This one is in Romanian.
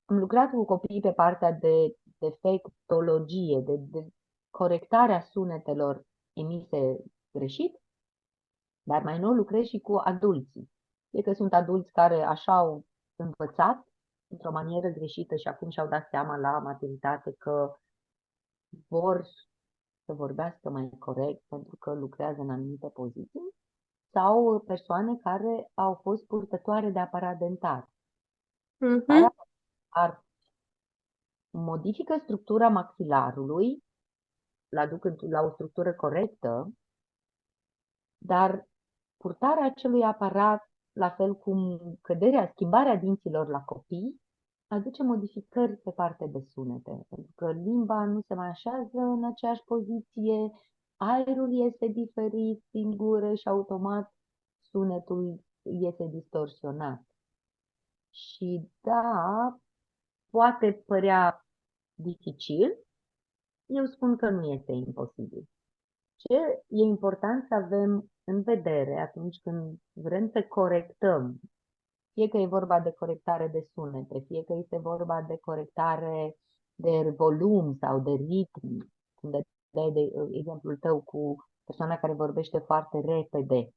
Am lucrat cu copiii pe partea de defectologie, de corectarea sunetelor emise greșit, dar mai nou lucrez și cu adulții. Fie că sunt adulți care așa au învățat într-o manieră greșită și acum și-au dat seama la maturitate că vor să vorbească mai corect pentru că lucrează în anumite poziții, sau persoane care au fost purtătoare de aparat dentar, Mhm. care ar modifică structura maxilarului, îl aduc la o structură corectă, dar purtarea acelui aparat, la fel cum schimbarea dinților la copii, aduce modificări pe partea de sunete, pentru că limba nu se mai așează în aceeași poziție, aerul iese diferit din gură și automat sunetul iese distorsionat. Și da, poate părea dificil, eu spun că nu este imposibil. Ce e important să avem în vedere atunci când vrem să corectăm, fie că e vorba de corectare de sunete, fie că este vorba de corectare de volum sau de ritm, când dai de exemplul tău cu persoana care vorbește foarte repede,